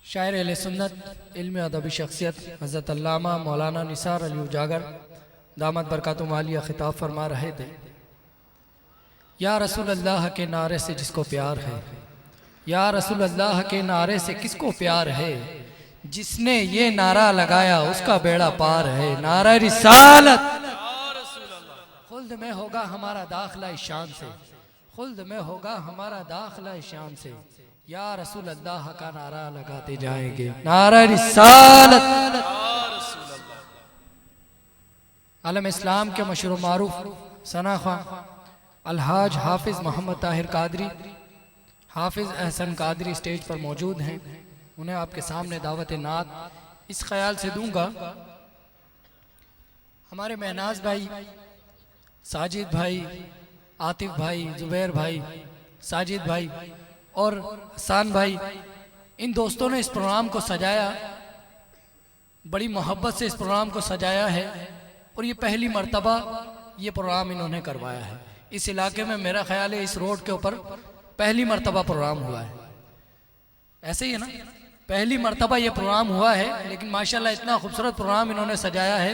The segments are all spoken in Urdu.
شاعر اہل سنت علم ادبی شخصیت حضرت علامہ مولانا نثار علی اجاگر دامت برکاتہم عالیہ خطاب فرما رہے تھے، یا رسول اللہ کے نعرے سے جس کو پیار ہے، یا رسول اللہ کے نعرے سے کس کو پیار ہے، جس نے یہ نعرہ لگایا اس کا بیڑا پار ہے۔ نعرہ رسالت خلد میں ہوگا ہمارا داخلہ شان سے، خلد میں ہوگا ہمارا داخلہ شان سے، یا رسول اللہ کا نعرہ لگاتے جائیں گے۔ نعرہ رسالت۔ عالم اسلام کے مشہور و معروف ثنا خواں الحاج حافظ محمد طاہر قادری، حافظ احسن قادری اسٹیج پر موجود ہیں، انہیں آپ کے سامنے دعوت نعت اس خیال سے دوں گا، ہمارے مہناز بھائی، ساجد بھائی، عاطف بھائی، زبیر بھائی، ساجد بھائی اور حسان بھائی، ان دوستوں نے اس پروگرام کو سجایا، بڑی محبت سے اس پروگرام کو سجایا ہے، اور یہ پہلی مرتبہ یہ پروگرام انہوں نے کروایا ہے۔ اس علاقے میں میرا خیال ہے اس روڈ کے اوپر پہلی مرتبہ پروگرام ہوا ہے، ایسے ہی ہے نا، پہلی مرتبہ یہ پروگرام ہوا ہے، لیکن ماشاءاللہ اتنا خوبصورت پروگرام انہوں نے سجایا ہے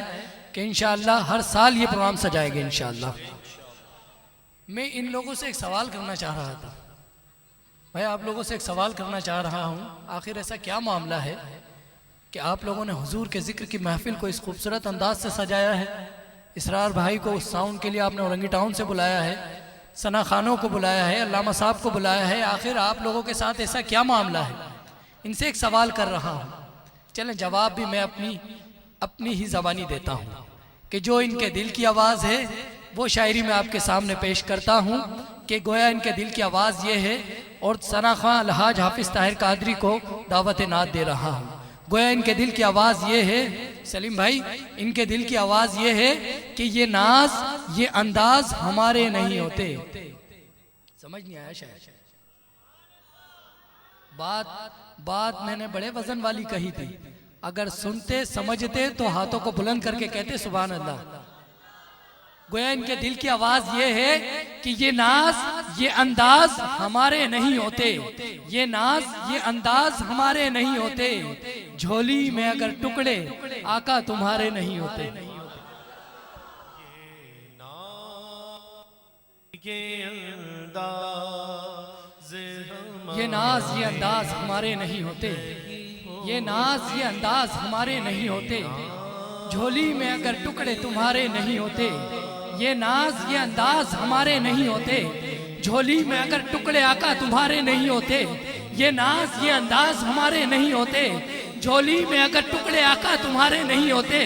کہ انشاءاللہ ہر سال یہ پروگرام سجائے گے انشاءاللہ۔ میں ان لوگوں سے ایک سوال کرنا چاہ رہا تھا، میں آپ لوگوں سے ایک سوال کرنا چاہ رہا ہوں، آخر ایسا کیا معاملہ ہے کہ آپ لوگوں نے حضور کے ذکر کی محفل کو اس خوبصورت انداز سے سجایا ہے؟ اسرار بھائی کو اس ساؤنڈ کے لیے آپ نے اورنگی ٹاؤن سے بلایا ہے، ثنا خانوں کو بلایا ہے، علامہ صاحب کو بلایا ہے، آخر آپ لوگوں کے ساتھ ایسا کیا معاملہ ہے؟ ان سے ایک سوال کر رہا ہوں، چلیں جواب بھی میں اپنی ہی زبانی دیتا ہوں کہ جو ان کے دل کی آواز ہے وہ شاعری میں آپ کے سامنے پیش کرتا ہوں کہ گویا ان کے دل کی آواز یہ ہے، اور ثنا خواں الحاج حافظ طاہر قادری کو دعوت نعت دے رہا ہوں، گویا ان کے دل کی آواز یہ ہے، سلیم بھائی ان کے دل کی آواز یہ ہے کہ یہ ناز یہ انداز ہمارے نہیں ہوتے۔ سمجھ نہیں آیا شاید، بات میں نے بڑے وزن والی کہی تھی، اگر سنتے سمجھتے تو ہاتھوں کو بلند کر کے کہتے سبحان اللہ۔ گویا ان کے دل کی آواز یہ ہے کہ یہ ناز یہ انداز ہمارے نہیں ہوتے، یہ ناز یہ انداز ہمارے نہیں ہوتے، جھولی میں اگر ٹکڑے آقا تمہارے نہیں ہوتے۔ یہ ناز یہ انداز ہمارے نہیں ہوتے، یہ ناز یہ انداز ہمارے نہیں ہوتے، جھولی میں اگر ٹکڑے تمہارے نہیں ہوتے، یہ ناز یہ انداز ہمارے نہیں ہوتے، جھولی میں اگر ٹکڑے آقا تمہارے نہیں ہوتے، یہ ناز یہ انداز ہمارے نہیں ہوتے، جھولی میں اگر ٹکڑے آقا تمہارے نہیں ہوتے۔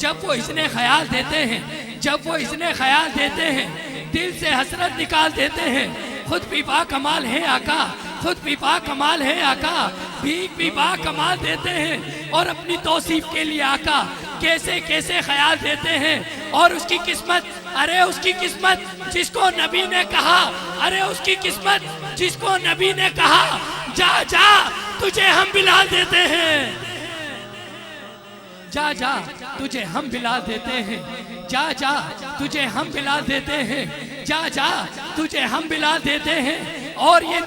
جب وہ اس نے خیال دیتے ہیں، جب وہ اس نے خیال دیتے ہیں، دل سے حسرت نکال دیتے ہیں، خود بھی با کمال ہے آقا، خود بھی با کمال ہے آقا، بھیک بھی با کمال دیتے ہیں، اور اپنی توصیف کے لیے آقا کیسے کیسے خیال دیتے ہیں، اور اس کی قسمت، ارے اس کی قسمت جس کو نبی نے کہا، ارے اس کی قسمت جس کو نبی نے کہا، جا جا تجھے ہم بلا دیتے ہیں، جا جا تجھے ہم بلا دیتے ہیں، جا جا تجھے ہم بلا دیتے ہیں، جا جا تجھے ہم بلا دیتے ہیں۔ اور یہ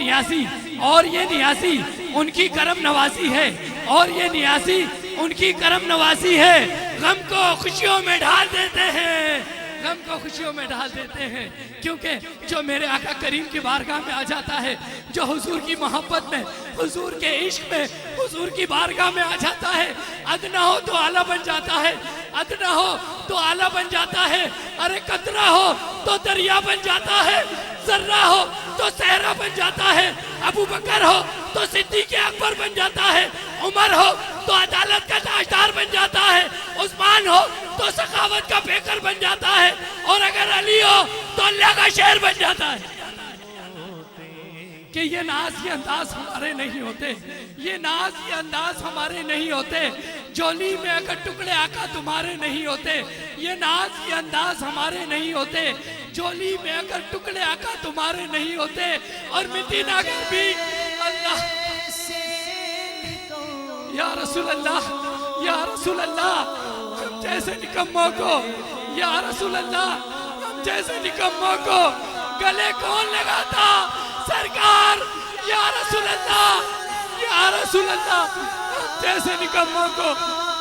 نیازی ان کی کرم نوازی ہے، اور یہ نیازی ان کی کرم نوازی ہے، غم کو خوشیوں میں ڈھال دیتے ہیں، غم کو خوشیوں میں ڈھال دیتے ہیں، کیونکہ جو میرے آقا کریم کی بارگاہ میں آ جاتا ہے، جو حضور کی محبت میں، حضور کے عشق میں، حضور کی بارگاہ میں آ جاتا ہے، ادنا ہو تو اعلیٰ بن جاتا ہے، ادنا ہو تو اعلیٰ بن جاتا ہے، ارے قطرہ ہو تو دریا بن جاتا ہے، ذرہ ہو تو صحرا بن جاتا ہے، ابو بکر ہو تو صدیق اکبر بن جاتا ہے، عمر ہو تو عدالت کا تاجدار بن جاتا ہے، عثمان ہو تو سخاوت کا پیکر بن جاتا ہے، اور اگر علی ہو تو اللہ کا شہر بن جاتا ہے۔ کہ یہ ناز یہ انداز ہمارے نہیں ہوتے، یہ ناز یہ انداز ہمارے نہیں ہوتے، جھولی میں اگر ٹکڑے آقا تمہارے نہیں ہوتے، یہ ناز یہ انداز ہمارے نہیں ہوتے، جھولی میں اگر ٹکڑے آقا تمہارے نہیں ہوتے۔ اور مدینہ اگر بھی اللہ یا رسول اللہ، یا رسول اللہ، ہم جیسے نکموں کو، یا رسول اللہ ہم جیسے نکموں کو گلے کون لگاتا؟ سرکار یا رسول اللہ یا رسول اللہ جیسے نکموں کو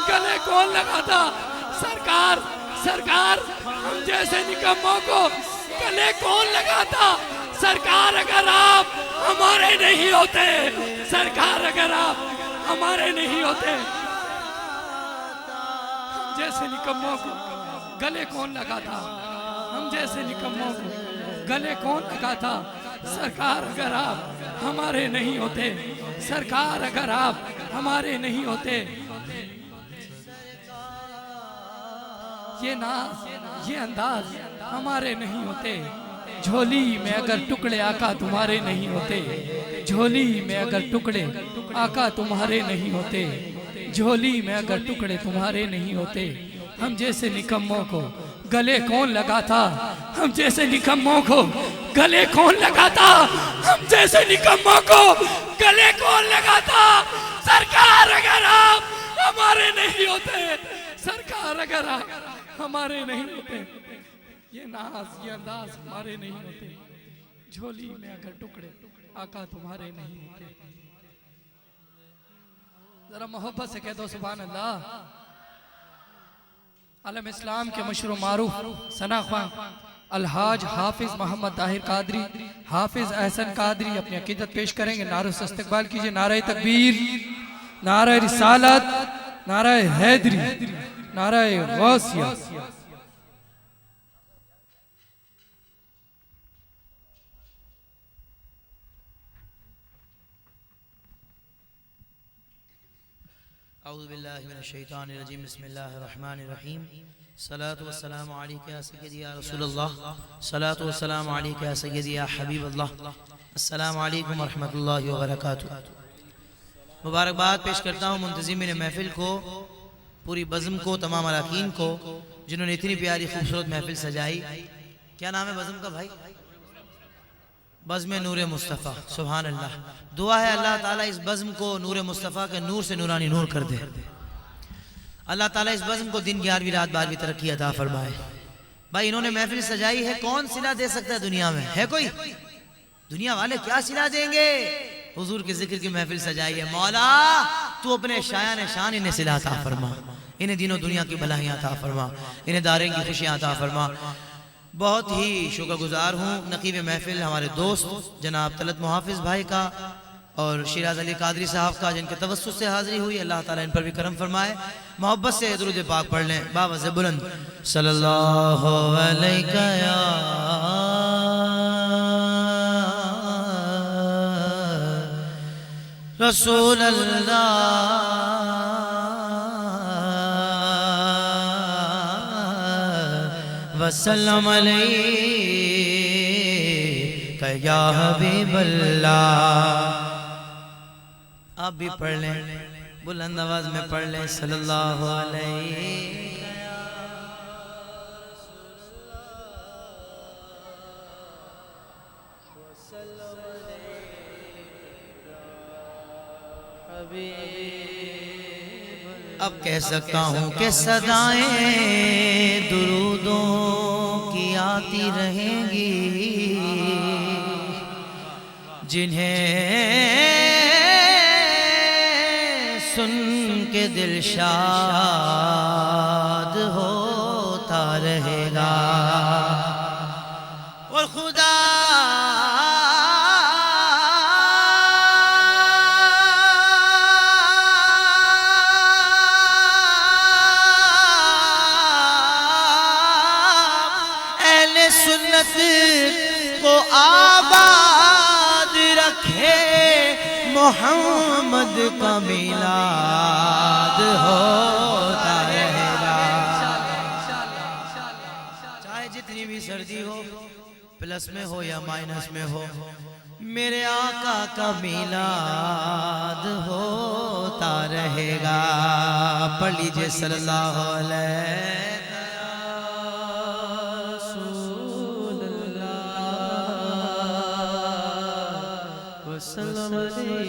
گلے کون لگاتا؟ سرکار سرکار ہم جیسے نکموں کو گلے کون لگاتا؟ سرکار اگر آپ ہمارے نہیں ہوتے، سرکار اگر آپ ہمارے نہیں ہوتے، ہم جیسے نکموں کو گلے کون لگاتا؟ ہم جیسے نکموں کو گلے کون لگاتا؟ سرکار اگر آپ ہمارے نہیں ہوتے، سرکار اگر آپ ہمارے نہیں ہوتے، یہ ناز یہ انداز ہمارے نہیں ہوتے، جھولی میں اگر ٹکڑے آقا تمہارے نہیں ہوتے، جھولی میں اگر ٹکڑے آقا تمہارے نہیں ہوتے، جھولی میں اگر ٹکڑے تمہارے نہیں ہوتے، ہم جیسے نکموں کو گلے کون لگاتا؟ ہم جیسے نکموں کو گلے کون لگاتا؟ ہم جیسے نکموں کو گلے کون لگاتا؟ سرکار اگر آپ ہمارے نہیں ہوتے، سرکار اگر آپ ہمارے نہیں ہوتے، یہ ناز یہ انداز ہمارے نہیں ہوتے، جھولی میں اگر ٹکڑے آقا تمہارے نہیں ہوتے۔ ذرا محبت سے کہہ دو سبحان اللہ۔ عالم اسلام کے مشہور و معروف ثنا خواں الحاج حافظ محمد طاہر قادری، حافظ احسن قادری اپنی عقیدت پیش کریں گے۔ نعرہ سے استقبال کیجئے۔ نعرہ تکبیر، نعرہ رسالت، نعرہ حیدری، نعرہ غوثیہ۔ اعوذ باللہ من الشیطان الرجیم، بسم اللہ الرحمن الرحیم۔ صلاة والسلام علیکہ یا سیدی یا رسول اللہ، صلاة والسلام علیکہ یا سیدی یا حبیب اللہ۔ السلام علیکم ورحمۃ اللہ وبرکاتہ۔ مبارکباد پیش کرتا ہوں منتظمین محفل کو، پوری بزم کو، تمام اراکین کو جنہوں نے اتنی پیاری خوبصورت محفل سجائی۔ کیا نام ہے بزم کا بھائی؟ بزم نور مصطفیٰ۔ سبحان اللہ۔ دعا ہے اللہ تعالیٰ اس بزم کو نور مصطفیٰ کے نور سے نورانی نور کر دے۔ اللہ تعالیٰ اس بزم کو دن 11ویں رات 12ویں ترقی عطا فرمائے۔ بھائی انہوں نے محفل سجائی ہے، کون صلہ دے سکتا ہے دنیا میں؟ ہے کوئی؟ دنیا والے کیا صلہ دیں گے؟ حضور کے ذکر کی محفل سجائی ہے۔ مولا تو اپنے شایان شان انہیں صلہ عطا فرما، انہیں دین و دنیا کی بھلائیاں عطا فرما، انہیں دارین کی خوشیاں عطا فرما۔ بہت ہی شکر گزار ہوں نقیب محفل ہمارے دوست جناب طلعت محافظ بھائی کا اور شیراز علی قادری صاحب کا، جن کے توسط سے حاضری ہوئی۔ اللہ تعالیٰ ان پر بھی کرم فرمائے۔ محبت سے درود پاک پڑھ لیں باوز بلند۔ صلی اللہ علیہ یا رسول اللہ وسلم علیکہ یا حبیب اللہ۔ آپ بھی پڑھ لیں، بلند آواز میں پڑھ لیں۔ صلی اللہ علیہ اب کہہ سکتا ہوں کہ صدائیں درودوں کی آتی رہیں گی، جنہیں سن کے دل شاد ہوتا رہے گا، اور خدا سنت کو آباد رکھے، محمد کا میلاد ہوتا رہے گا۔ چاہے جتنی بھی سردی ہو، پلس میں ہو یا مائنس میں ہو، میرے آقا کا میلاد ہوتا رہے گا۔ پڑھ لیجئے صلی اللہ علیہ وسلم علیہ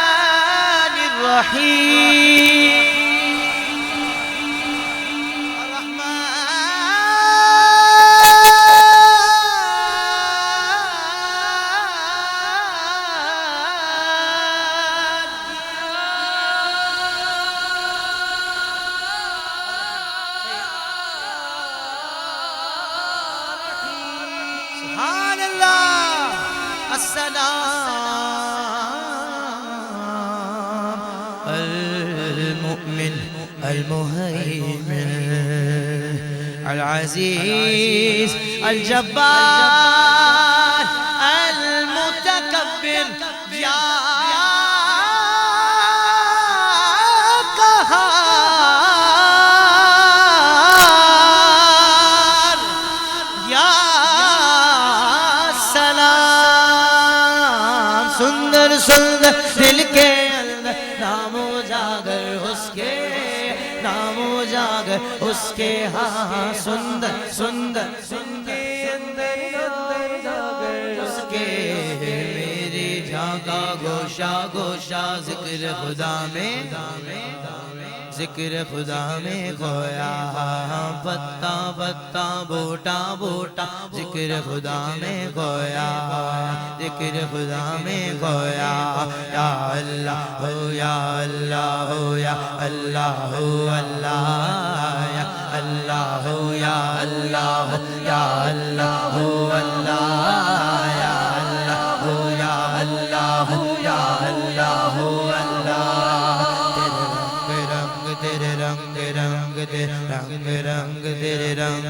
سبحان اللہ السلام المؤمن المهيمن العزيز الجبار المتكبر يا قهار يا سلام سندر سندر دل کے اندر نام اجاگر اس کے نام اجاگر اس کے ہاں سندر سندر سندر اس کے میرے جاگا گوشا گوشا ذکر خدا میں ذکر خدا میں کھویا پتا پتا بوٹا بوٹا ذکر خدا میں کھویا ذکر خدا میں کھویا یا اللہ ہو یا اللہ ہو یا اللہ ہو اللہ یا اللہ ہو یا اللہ ہو یا اللہ ہو اللہ یا اللہ ہو یا اللہ ہو یا اللہ ہو اللہ تیرے رنگ رنگ تیرے رنگ رنگ تیرے رنگ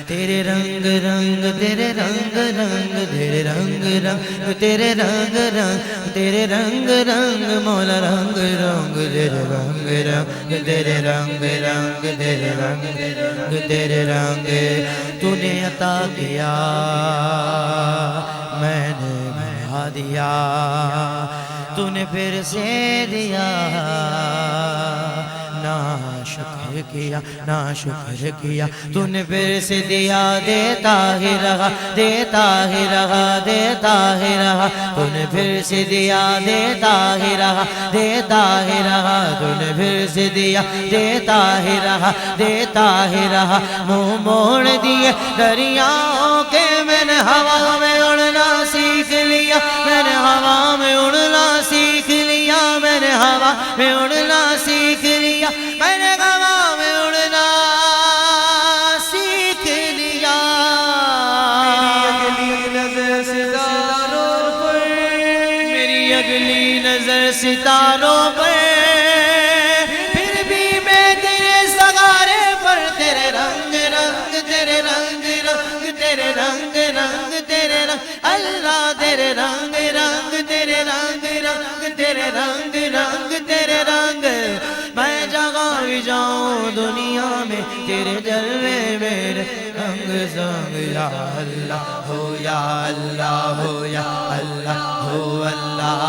تیرے رنگ رنگ تیرے رنگ رنگ تیرے رنگ رنگ تیرے رنگ رنگ تیرے رنگ رنگ مولا رنگ رنگ تیرے رنگ رنگ تیرے رنگ رنگ تیرے رنگ رنگ تیرے رنگ تو نے عطا کیا میں نے بڑھا دیا تو نے پھر سے دیا نا شکر کیا نا شکر کیا تو نے پھر سے دیا دیتا ہی رہا دیتا ہی رہا دیتا ہی رہا تو نے پھر سے دیا دیتا ہی رہا دیتا ہی رہا تو نے پھر سے دیا دیتا ہی رہا دیتا ہی رہا منہ موڑ دیے دریاؤں کے میں نے ہوا میں اڑنا سیکھ لیا میں نے ہوا میں اڑنا سیکھ لیا میں نے ہوا میں اڑنا سیکھ لیا میں نے ہوا میں اڑنا سیکھ لیا میری اگلی نظر ستاروں پر پھر بھی میں تیرے سگارے پر تیرے رنگ رنگ تیرے رنگ رنگ تیرے رنگ رنگ تیرے رنگ اللہ تیرے رنگ رنگ تیرے رنگ رنگ تیرے رنگ رنگ تیرے رنگ میں جگہ بھی جاؤں دنیا میں تیرے جلوے میرے رنگ سنگ یا اللہ ہو یا اللہ ہو یا اللہ ہو اللہ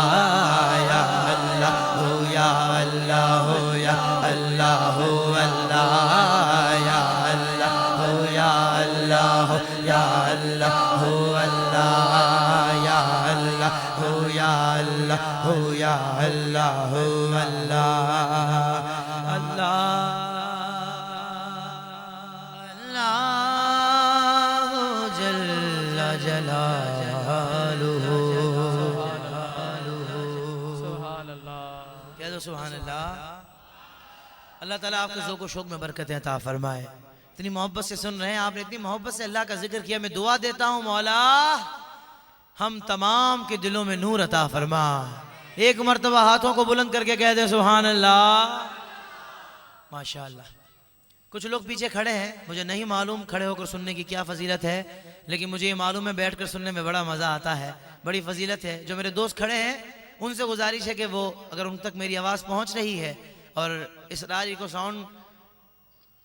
یا اللہ ہو یا اللہ ہو یا اللہ ہو اللہ یا اللہ ہو یا اللہ ہو یا اللہ ہو اللہ یا اللہ ہو یا اللہ ہو یا اللہ ہو اللہ اللہ جل جلالہ کہہ دو سبحان اللہ اللہ تعالیٰ آپ کے ذوق و شوق میں برکتیں عطا فرمائے اتنی محبت سے سن رہے ہیں آپ نے اتنی محبت سے اللہ کا ذکر کیا میں دعا دیتا ہوں مولا ہم تمام کے دلوں میں نور عطا فرما ایک مرتبہ ہاتھوں کو بلند کر کے کہہ دے سبحان اللہ ماشاءاللہ کچھ لوگ پیچھے کھڑے ہیں مجھے نہیں معلوم کھڑے ہو کر سننے کی کیا فضیلت ہے لیکن مجھے یہ معلوم ہے بیٹھ کر سننے میں بڑا مزہ آتا ہے بڑی فضیلت ہے جو میرے دوست کھڑے ہیں ان سے گزارش ہے کہ وہ اگر ان تک میری آواز پہنچ رہی ہے اور اس راجی کو ساؤنڈ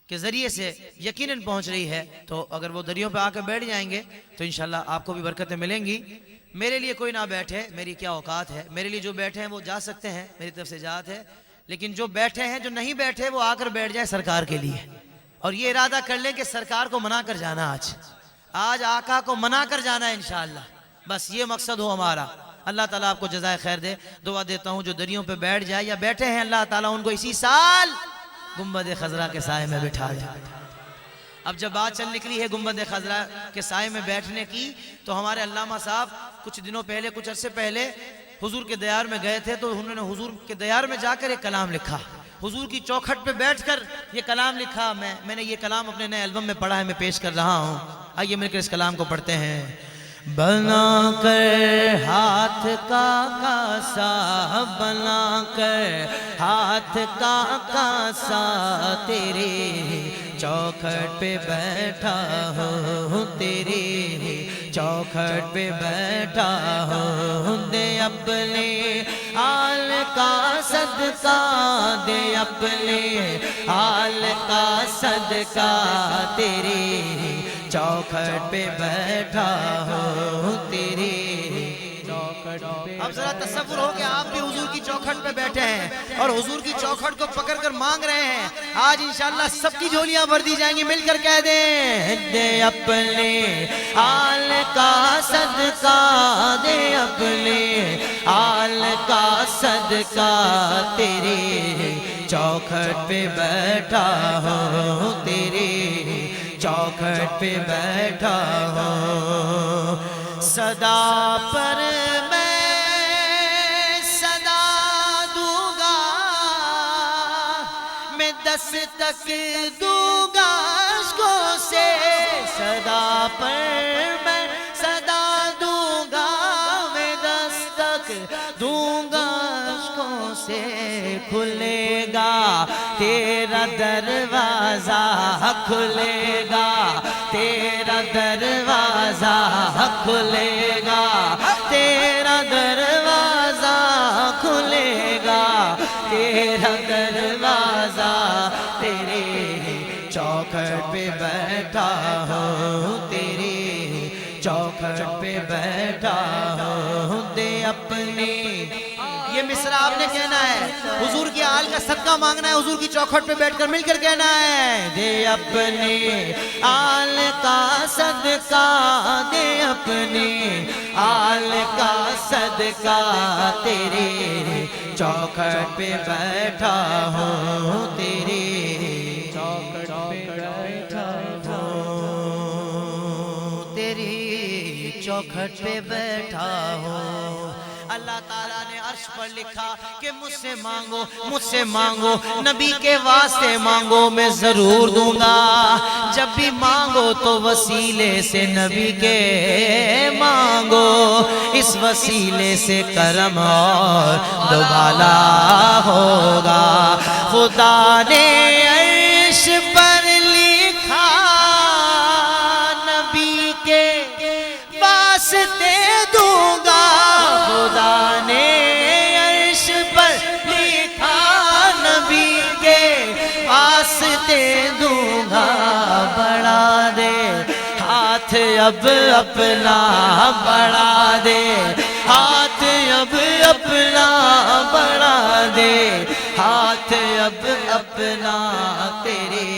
کے ذریعے سے یقیناً پہنچ رہی ہے تو اگر وہ دریوں پہ آ کر بیٹھ جائیں گے تو انشاءاللہ آپ کو بھی برکتیں ملیں گی میرے لیے کوئی نہ بیٹھے میری کیا اوقات ہے میرے لیے جو بیٹھے ہیں وہ جا سکتے ہیں میری طرف سے اجازت ہے لیکن جو بیٹھے ہیں جو نہیں بیٹھے وہ آ کر بیٹھ جائے سرکار کے لیے اور یہ ارادہ کر لیں کہ سرکار کو منا کر جانا آج آقا کو منا کر جانا ہے انشاءاللہ بس یہ مقصد ہو ہمارا اللہ تعالیٰ آپ کو جزائے خیر دے. دعا دیتا ہوں جو دریوں پہ بیٹھ جائے یا بیٹھے ہیں اللہ تعالیٰ ان کو اسی سال گنبد خضرا کے سائے میں بٹھا دے. اب جب بات چل نکلی ہے گنبد خضرا کے سائے میں بیٹھنے کی تو ہمارے علامہ صاحب کچھ دنوں پہلے کچھ عرصے پہلے حضور کے دیار میں گئے تھے تو انہوں نے حضور کے دیار میں جا کر ایک کلام لکھا. حضور کی چوکھٹ پہ بیٹھ کر یہ کلام لکھا. میں نے یہ کلام اپنے نئے البم میں پڑھا ہے, میں پیش کر رہا ہوں. آئیے مل کر اس کلام کو پڑھتے ہیں. بنا کر ہاتھ کا کاسا, بنا کر ہاتھ کا کاسا, تیرے چوکھٹ پہ بیٹھا ہوں, تیرے چوکھٹ پہ بیٹھا ہوں. دے اپنے آل کا صدقہ, دے اپنے آل کا صدقہ, تیرے چوکھٹ پہ بیٹھا ہوں, تیرے چوکھٹ پہ. اب ذرا تصور ہو کہ آپ بھی حضور کی چوکھٹ پہ بیٹھے ہیں اور حضور کی چوکھٹ کو پکڑ کر مانگ رہے ہیں. آج انشاءاللہ سب کی جھولیاں بھر دی جائیں گی, مل کر کہہ دیں. دے اپنے آل کا صدقہ, دے اپنے آل کا صدقہ, تیرے چوکھٹ پہ بیٹھا ہوں, تیرے چوکھٹ پہ بیٹھا ہوں. صدا پر میں صدا دوں گا, میں دستک دوں گا اشکوں سے. صدا پر میں صدا دوں گا, میں دستک دوں گا اشکوں سے. کھلے گا تیرا دروازہ, کھلے گا تیرا دروازہ, کھلے گا تیرا دروازہ, کھلے گا تیرا دروازہ. تیرے چوکھٹ پہ بیٹھا ہوں, تیرے چوکھٹ پہ بیٹھا ہوں. دے اپنے, یہ مصرع آپ نے کہنا ہے, حضور کی آل کا صدقہ مانگنا ہے, حضور کی چوکھٹ پہ بیٹھ کر مل کر کہنا ہے. دے اپنے آل کا صدقہ, دے اپنے آل کا صدقہ, تیرے چوکھٹ پہ بیٹھا ہوں, تیرے چوکھٹ پہ بیٹھا ہوں, تیری چوکھٹ پہ بیٹھا ہوں. اللہ تعالیٰ نے عرش پر لکھا کہ مجھ سے مانگو, مجھ سے مانگو, نبی کے واسطے مانگو, میں ضرور دوں گا. جب بھی مانگو تو وسیلے سے نبی کے مانگو, اس وسیلے سے کرم اور دوبالا ہوگا. خدا نے عرش پر لکھا نبی کے واسطے دوں گا. خدا نے عرش پر لکھا نبی کے واسطے دوں گا. بڑھا دے ہاتھ اب اپنا, بڑھا دے ہاتھ اب اپنا, بڑھا دے ہاتھ اب اپنا. تیرے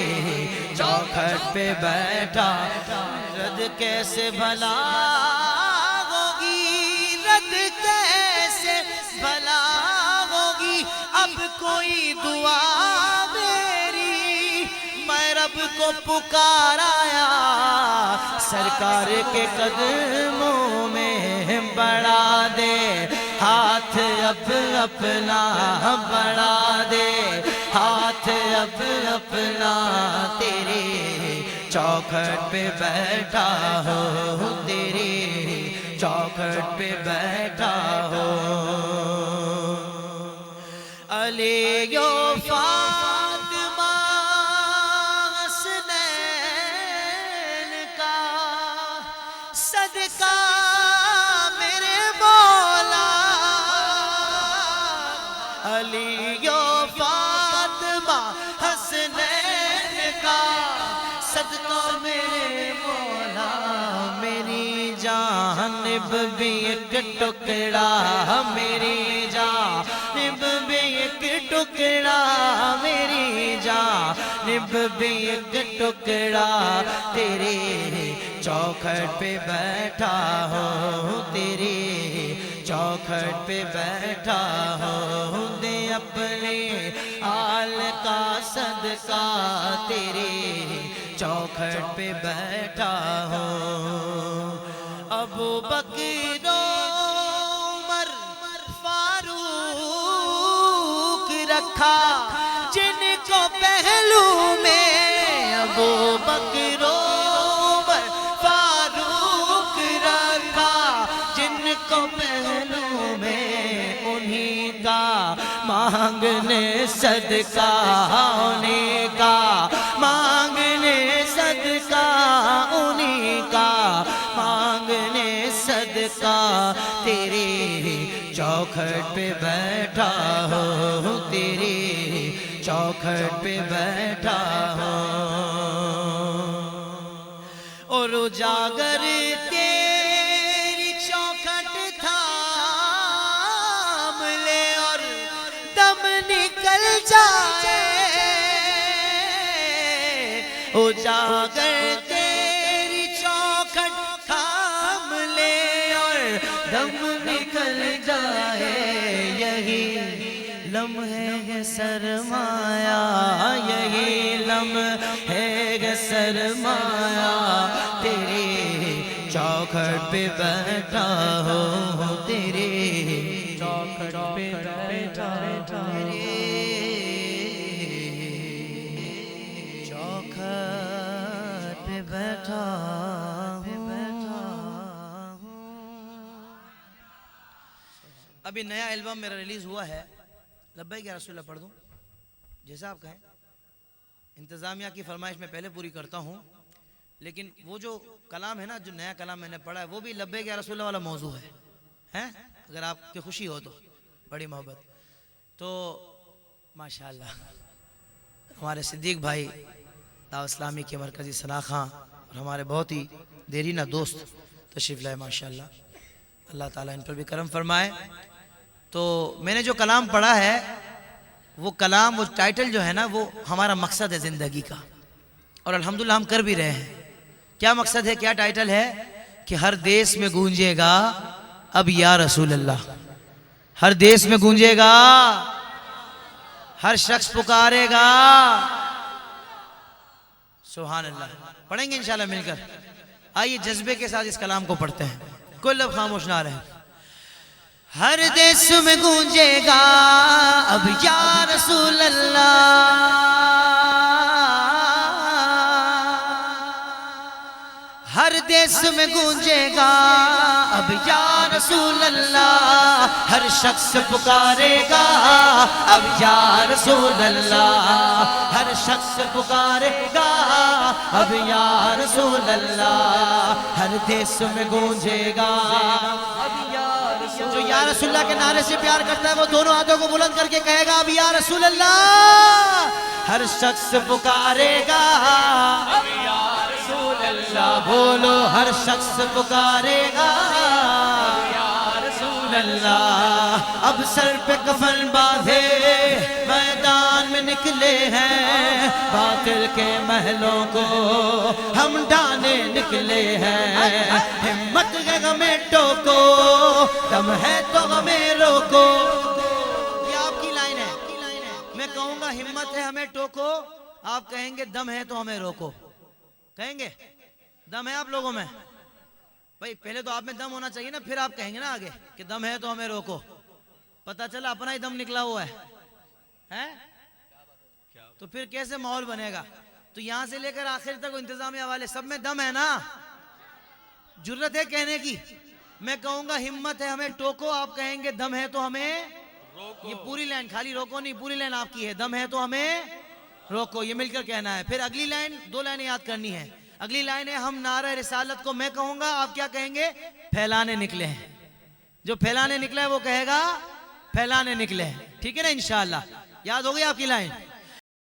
چوکھٹ پہ بیٹھا, رد کیسے بھلا ہوگی, رد کیسے بھلا ہوگی. اب کوئی دعا میری میں رب کو پکار آیا, سرکار کے قدموں میں. بڑھا دے ہاتھ اب اپنا, بڑھا دے ہاتھ اب اپنا. تیرے چوکھٹ پہ بیٹھا ہوں, تیرے چوکھٹ پہ بیٹھا ہوں. علی و فاطمہ حسنین کا صدقہ میرے مولا. علی و فاطمہ حسنین کا صدقہ میرے مولا. میری جانب بھی ایک ٹکڑا, میری جانب بھی ایک ٹکڑا, میری جانب بھی ایک ٹکڑا. تیرے چوکھٹ پہ بیٹھا ہوں, تیرے چوکھٹ پہ بیٹھا ہوں، دے اپنے آل کا صدقہ تیرے چوکھٹ پہ بیٹھا ہوں۔ ابو بکر عمر فاروق رکھا جن کو پہلو میں، ابو بکر عمر فاروق رکھا جن کو پہلو میں، انہی کا مانگنے صدقہ، انہی کا مانگنے صدقہ، انہی کا مانگنے صدقہ تیرے چوکھٹ پہ بیٹھا ہوں، تیرے چوکھٹ پہ بیٹھا ہوں۔ اور اجاگر تیری چوکھٹ تھام لے اور دم نکل جائے، اجاگر تیری چوکھٹ تھام لے اور دم نکل جائے، یہی لمحے ہے سرمایہ، یہی لمحے ہے سرمایہ تیرے چوکھٹ پہ بیٹھا ہوں، تیرے چوکھٹ پہ بیٹھا ہوں، چوکھٹ پہ بیٹھا ہوں۔ ابھی نیا البم میرا ریلیز ہوا ہے، لبیک یا رسول اللہ پڑھ دوں جیسا آپ کہیں؟ انتظامیہ کی فرمائش میں پہلے پوری کرتا ہوں، لیکن وہ جو کلام ہے نا، جو نیا کلام میں نے پڑھا ہے، وہ بھی لبیک یا رسول اللہ والا موضوع ہے، اگر آپ کی خوشی ہو تو، بڑی محبت تو ماشاءاللہ ہمارے صدیق بھائی دعوت اسلامی کے مرکزی ثنا خاں اور ہمارے بہت ہی دیرینہ دوست تشریف لائے ماشاءاللہ، اللہ تعالیٰ ان پر بھی کرم فرمائے۔ تو میں نے جو کلام پڑھا ہے، وہ کلام، وہ ٹائٹل جو ہے نا، وہ ہمارا مقصد ہے زندگی کا، اور الحمدللہ ہم کر بھی رہے ہیں۔ کیا مقصد ہے، کیا ٹائٹل ہے؟ کہ ہر دیس میں گونجے گا اب یا رسول اللہ، ہر دیس میں گونجے گا، ہر شخص پکارے گا، سبحان اللہ۔ پڑھیں گے انشاءاللہ مل کر، آئیے جذبے کے ساتھ اس کلام کو پڑھتے ہیں، کوئی لب خاموش نہ رہے۔ ہر دیس میں گونجے گا اب یا رسول اللہ، ہر دیس میں گونجے گا اب یا رسول اللہ، ہر شخص پکارے گا اب یا رسول اللہ، ہر شخص پکارے گا اب یا رسول اللہ، ہر دیس میں گونجے گا اب یا رسول اللہ۔ جو یا رسول اللہ کے نعرے سے پیار کرتا ہے وہ دونوں ہاتھوں کو بلند کر کے کہے گا اب یا رسول اللہ، ہر شخص پکارے گا اب یا رسول اللہ، بولو ہر شخص پکارے گا اب یا رسول اللہ۔ اب سر پہ کفن باندھے میدان میں نکلے ہیں، باطل کے محلوں کو ہم ڈھانے نکلے ہیں، ہمت ہے ہمیں ٹوکو، دم ہے تو ہمیں روکو۔ یہ آپ کی لائن ہے، میں کہوں گا ہمت ہے ہمیں ٹوکو، آپ کہیں گے دم ہے تو ہمیں روکو، کہیں گے دم ہے آپ لوگوں میں؟ بھائی پہلے تو آپ میں دم ہونا چاہیے نا، پھر آپ کہیں گے نا آگے کہ دم ہے تو ہمیں روکو۔ پتہ چلا اپنا ہی دم نکلا ہوا ہے، تو پھر کیسے ماحول بنے گا؟ تو یہاں سے لے کر آخر تک انتظامیہ والے سب میں دم ہے نا، جرت ہے کہنے کی۔ میں کہوں گا ہمت ہے ہمیں ٹوکو، آپ کہیں گے دم ہے تو ہمیں روکو۔ یہ پوری لائن، خالی روکو نہیں، پوری لائن آپ کی ہے، دم ہے تو ہمیں روکو، یہ مل کر کہنا ہے۔ پھر اگلی لائن، دو لائنیں یاد کرنی ہے۔ اگلی لائن ہے ہم نعرہ رسالت کو، میں کہوں گا آپ کیا کہیں گے؟ پھیلانے نکلے ہیں۔ جو پھیلانے نکلا ہے وہ کہے گا پھیلانے نکلے ہیں، ٹھیک ہے نا انشاءاللہ؟ یاد ہو گئی آپ کی لائن؟